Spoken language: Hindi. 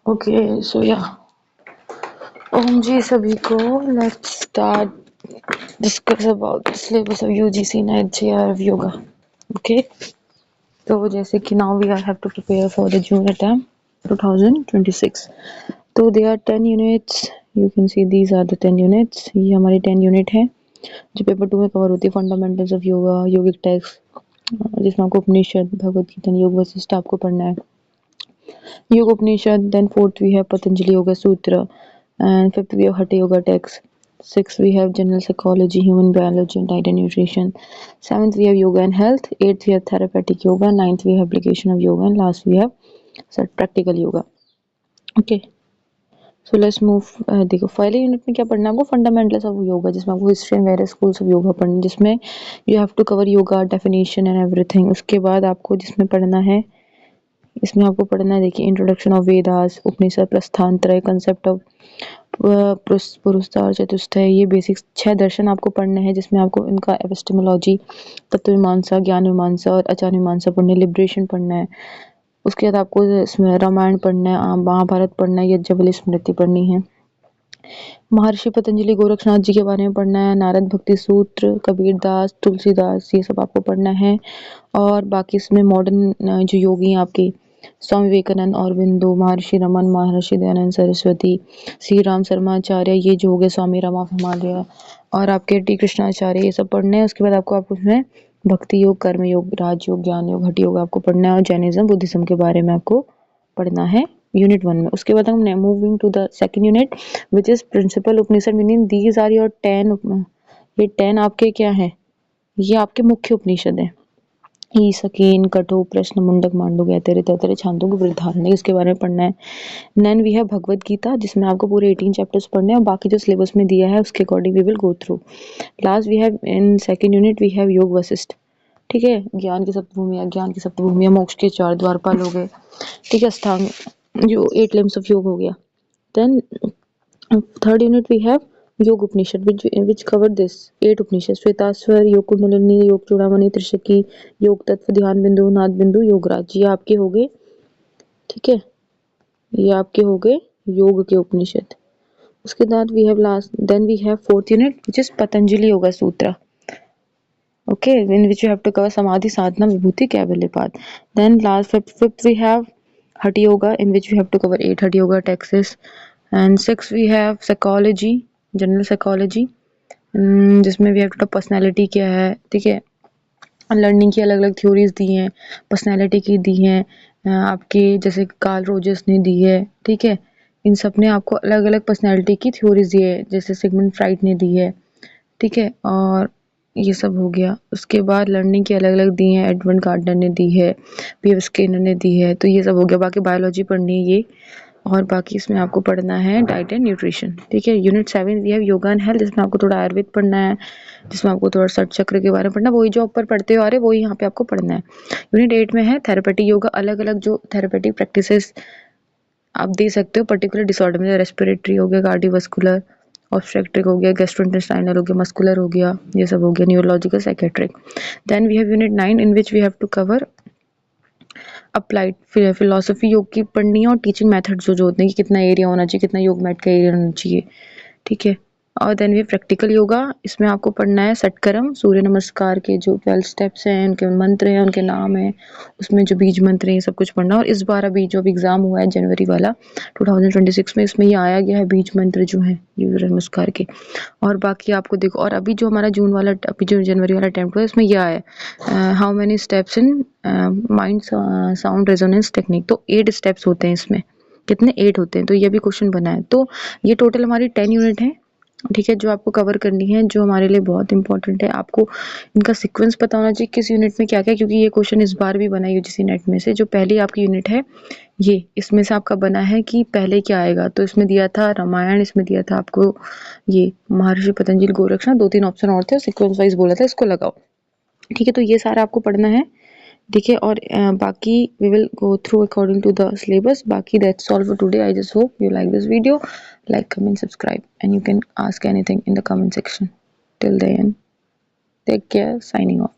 ओके सो या ओम जी सभी को। Let's start discuss about syllabus of UGC NET JRF yoga. Okay, तो जैसे कि now we are have to prepare for the June attempt 2026। तो they are 10 units, you can see these are the 10 units. ये हमारी 10 यूनिट है जो पेपर 2 में कवर होती है। Fundamentals of yoga, yogic text, जिसमें आपको उपनिषद, भगवद गीता, योग वशिष्ठ आपको पढ़ना है, Yog Upanishad. Then fourth we have Patanjali Yoga Sutra, and fifth we have hatha yoga text. Sixth we have general psychology, human biology and diet and nutrition. Seventh we have yoga and health. Eighth we have therapeutic yoga. Ninth we have application of yoga, and last we have practical yoga. Okay, so let's move. देखो पहले यूनिट में क्या पढ़ना है आपको, फंडामेंटल्स ऑफ योगा, जिसमें आपको history and various schools of yoga पढ़ना है, जिसमें you have to cover yoga definition and everything. उसके बाद आपको जिसमें पढ़ना है, इसमें आपको पढ़ना है, देखिए, introduction of Vedas, Upanishad, Prasthanatraya, concept of purushartha, chatushtaya, ये बेसिक्स 6 दर्शन आपको पढ़ने हैं, जिसमें आपको इनका एपिस्टेमोलॉजी, तत्व मीमांसा, ज्ञान मीमांसा और आचार मीमांसा पढ़ने, लिबरेशन पढ़ना है। उसके बाद आपको इसमें रामायण पढ़ना है, महाभारत पढ़ना है, यज्ञवल्ली स्मृति पढ़नी है, महर्षि पतंजलि गोरक्षनाथ जी के बारे में पढ़ना है, नारद भक्ति सूत्र, कबीर दास, तुलसीदास, ये सब आपको पढ़ना है। और बाकी इसमें मॉडर्न जो योगी हैं आपके, स्वामी विवेकानंद, औरबिंदो, महर्षि रमन, महर्षि दयानंद सरस्वती, श्री राम शर्माचार्य, ये जो हो गए स्वामी रमा हिमालय, और आपके टी कृष्णाचार्य, ये सब पढ़ने हैं। उसके बाद आपको उसमें भक्ति योग, कर्म योग, राजयोग, ज्ञान योग, हठ योग आपको पढ़ना है, और जैनिज्म, बुद्धिज्म के बारे में आपको पढ़ना है यूनिट 1 में। उसके बाद हम moving to the second unit which is principal Upanishad, meaning these are your 10। ये 10 आपके क्या है, ये आपके मुख्य उपनिषद है। ईश, कीन, कठोप, प्रश्न, मुंडक, मांडुक, ऐतरेय, तैतरेय, छांदोग्य, बृहदारण्यक, इसके बारे में पढ़ना है। Then we have Bhagavad Gita, जिसमें आपको पूरे 18 चैप्टर्स पढ़ने हैं, और बाकी जो सिलेबस में दिया है उसके according we will go through. Last we have in second unit we have Yoga Vashishtha. ठीक है, ज्ञान की सप्तभूमि, अज्ञान की सप्तभूमि, मोक्ष के 4 द्वारपाल हो गए। ठीक है, अष्टांग जो 8 लिम्स ऑफ योग हो गया। Then third unit we have Yoga Upanishad which cover this 8 उपनिषद, श्वेताश्वर, योग कुंडलिनी, योग चूड़ामणि, त्रिशकी, योग तत्व, ध्यान बिंदु, नाद बिंदु, योगराज, ये आपके हो गए। ठीक है, ये आपके हो गए योग के उपनिषद। उसके बाद we have last, then we have fourth unit which is Patanjali Yoga Sutra. Okay, in which you have to cover samadhi, sadhana, vibhuti, kaivalya. Then last fifth we have hatha yoga, in which we have to cover 8 hatha yoga texts. And sixth we have psychology, general psychology, जिसमें we have to पर्सनैलिटी क्या है। ठीक है, लर्निंग की अलग अलग थ्योरीज दी हैं, पर्सनैलिटी की दी हैं, आपके जैसे कार्ल रोजर्स ने दी है। ठीक है, इन सब ने आपको अलग अलग पर्सनैलिटी की थ्योरीज दी है, जैसे सिगमंड फ्राइड ने दी है। ठीक है, और ये सब हो गया। उसके बाद लर्निंग की अलग अलग दी हैं, एडवर्ड गार्डनर ने दी है, पी.एफ. स्किनर ने दी है, तो ये सब हो गया। बाकी बायोलॉजी पढ़नी है ये, और बाकी इसमें आपको पढ़ना है डाइट एंड न्यूट्रिशन। ठीक है, unit 7 we have yoga and health, जिसमें आपको थोड़ा आयुर्वेद पढ़ना है, जिसमें आपको थोड़ा षट चक्र के बारे में पढ़ना है, वही जो ऊपर पढ़ते हो आ रहे वही यहाँ पे आपको पढ़ना है। यूनिट 8 में है थेरेपेटिक योगा, अलग अलग जो थेरेपेटिक प्रैक्टिसेस आप दे सकते हो पर्टिकुलर डिसऑर्डर में, रेस्पिरेटरी हो गया, कार्डियोवास्कुलर, ऑब्स्ट्रक्टिव हो गया, गैस्ट्रोइंटेस्टाइनल हो गया, मस्कुलर हो गया, ये सब हो गया, neurological, psychiatric. Then we have unit 9 in which we have to cover applied philosophy, yoga की पढ़नी है, और टीचिंग मेथड जो होते हैं कि कितना एरिया होना चाहिए, कितना योग मैट का एरिया होना चाहिए। ठीक है, और देन वी प्रैक्टिकल योगा, इसमें आपको पढ़ना है सटकर्म, सूर्य नमस्कार के जो 12 स्टेप्स हैं, उनके मंत्र हैं, उनके नाम हैं, उसमें जो बीज मंत्र हैं, ये सब कुछ पढ़ना। और इस बार अभी जो एग्जाम हुआ है जनवरी वाला 2026 में, इसमें ये आया गया है बीज मंत्र जो है सूर्य नमस्कार के। और बाकी आपको देखो, और अभी जो हमारा जून वाला, अभी जो जनवरी वाला अटेम्प्ट हुआ है, इसमें यह आया how many steps in mind sound resonance technique, तो 8 स्टेप्स होते हैं इसमें, कितने 8 होते हैं, तो ये भी क्वेश्चन बना है। तो ये टोटल हमारी 10 यूनिट है। ठीक है, जो आपको कवर करनी है, जो हमारे लिए बहुत इंपॉर्टेंट है। आपको इनका सीक्वेंस पता होना चाहिए, किस यूनिट में क्या क्या, क्योंकि ये क्वेश्चन इस बार भी बना है यूजीसी नेट में से। जो पहली आपकी यूनिट है ये, इसमें से आपका बना है कि पहले क्या आएगा, तो इसमें दिया था रामायण, इसमें दिया था आपको ये महर्षि पतंजलि गोरक्षनाथ, 2-3 ऑप्शन और थे, सीक्वेंस वाइज बोला था इसको लगाओ। ठीक है, तो ये सारा आपको पढ़ना है। ठीक है, और बाकी we will go through according to the syllabus. बाकी that's all for today. I just hope you like this video. Like, comment, subscribe, and you can ask anything in the comment section. Till then, take care. Signing off.